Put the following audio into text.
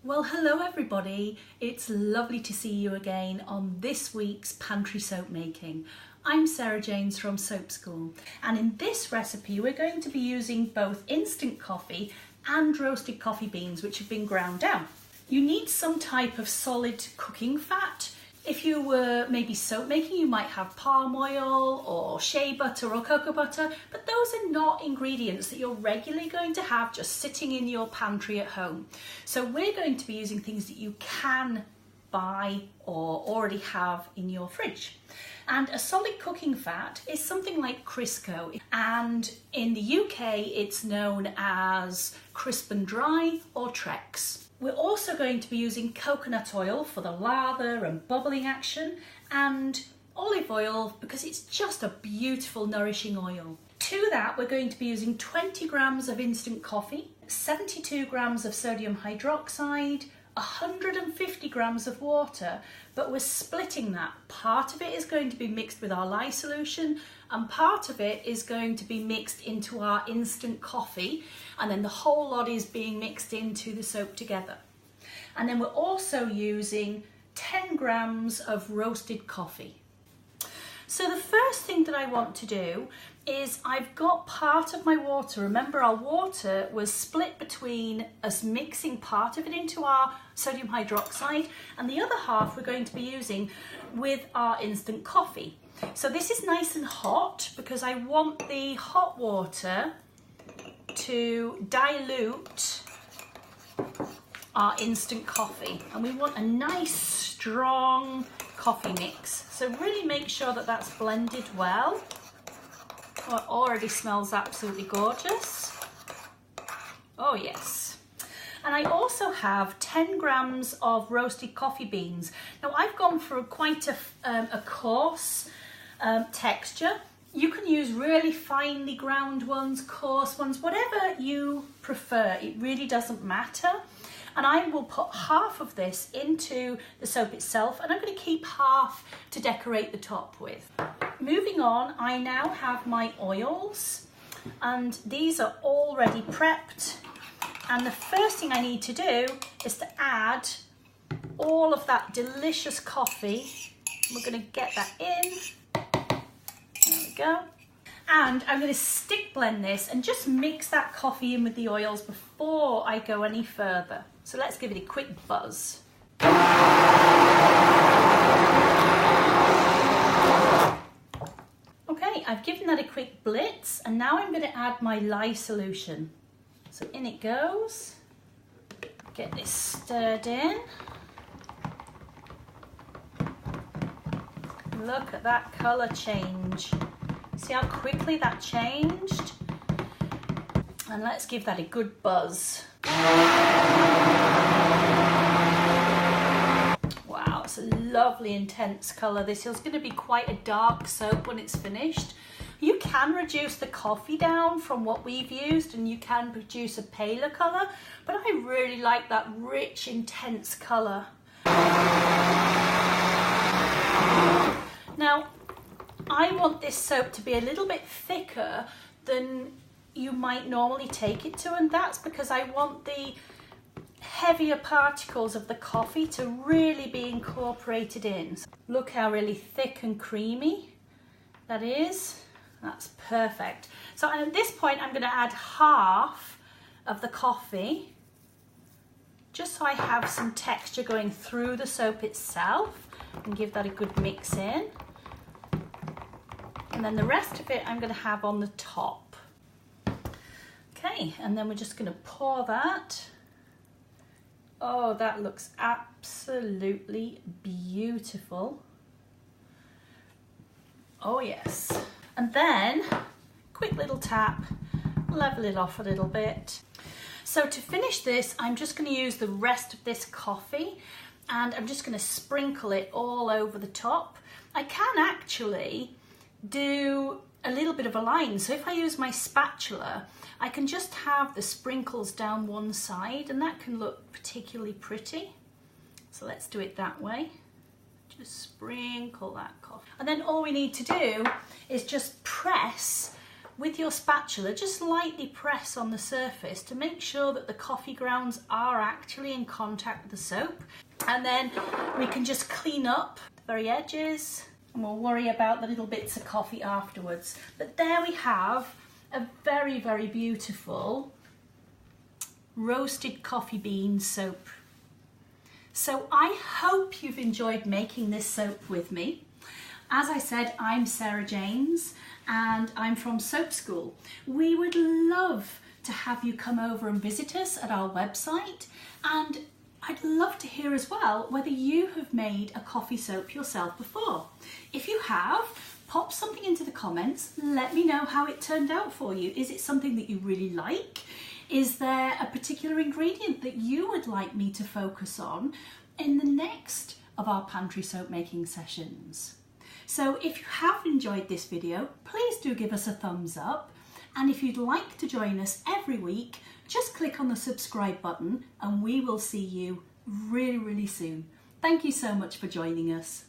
Well, hello everybody. It's lovely to see you again on this week's pantry soap making. I'm Sarah Janes from Soap School, and in this recipe we're going to be using both instant coffee and roasted coffee beans which have been ground down. You need some type of solid cooking fat. If you were maybe soap making, you might have palm oil or shea butter or cocoa butter, but those are not ingredients that you're regularly going to have just sitting in your pantry at home. So we're going to be using things that you can buy or already have in your fridge. And a solid cooking fat is something like Crisco, and in the UK it's known as Crisp and Dry or Trex. We're also going to be using coconut oil for the lather and bubbling action, and olive oil because it's just a beautiful nourishing oil. To that we're going to be using 20 grams of instant coffee, 72 grams of sodium hydroxide, 150 grams of water, but we're splitting that. Part of it is going to be mixed with our lye solution and part of it is going to be mixed into our instant coffee, and then the whole lot is being mixed into the soap together. And then we're also using 10 grams of roasted coffee. So the first thing that I want to do is I've got part of my water. Remember, our water was split between us mixing part of it into our sodium hydroxide and the other half we're going to be using with our instant coffee. So this is nice and hot because I want the hot water to dilute our instant coffee, and we want a nice strong coffee mix. So really make sure that that's blended well. Oh, it already smells absolutely gorgeous. Oh yes. And I also have 10 grams of roasted coffee beans. Now I've gone for quite a coarse texture. You can use really finely ground ones, coarse ones, whatever you prefer. It really doesn't matter. And I will put half of this into the soap itself, and I'm going to keep half to decorate the top with. Moving on, I now have my oils, and these are already prepped. And the first thing I need to do is to add all of that delicious coffee. We're going to get that in. There we go. And I'm going to stick blend this and just mix that coffee in with the oils before I go any further. So let's give it a quick buzz. Okay, I've given that a quick blitz, and now I'm going to add my lye solution. So in it goes. Get this stirred in. Look at that colour change. See how quickly that changed? And let's give that a good buzz. Wow, it's a lovely intense colour. This is going to be quite a dark soap when it's finished. You can reduce the coffee down from what we've used and you can produce a paler colour, but I really like that rich, intense colour. Now, I want this soap to be a little bit thicker than you might normally take it to, and that's because I want the heavier particles of the coffee to really be incorporated in. Look how really thick and creamy that is. That's perfect. So at this point I'm going to add half of the coffee just so I have some texture going through the soap itself, and give that a good mix in. And then the rest of it I'm going to have on the top. Okay, and then we're just going to pour that. Oh, that looks absolutely beautiful. Oh yes. And then, quick little tap, level it off a little bit. So to finish this, I'm just going to use the rest of this coffee, and I'm just going to sprinkle it all over the top. I can actually do a little bit of a line. So if I use my spatula, I can just have the sprinkles down one side, and that can look particularly pretty. So let's do it that way. Just sprinkle that coffee. And then all we need to do is just press with your spatula, just lightly press on the surface to make sure that the coffee grounds are actually in contact with the soap. And then we can just clean up the very edges, and we'll worry about the little bits of coffee afterwards. But there we have a very, very beautiful roasted coffee bean soap. So I hope you've enjoyed making this soap with me. As I said, I'm Sarah James and I'm from Soap School. We would love to have you come over and visit us at our website, and I'd love to hear as well whether you have made a coffee soap yourself before. If you have, pop something into the comments, let me know how it turned out for you. Is it something that you really like? Is there a particular ingredient that you would like me to focus on in the next of our pantry soap making sessions? So if you have enjoyed this video, please do give us a thumbs up. And if you'd like to join us every week, just click on the subscribe button and we will see you really, really soon. Thank you so much for joining us.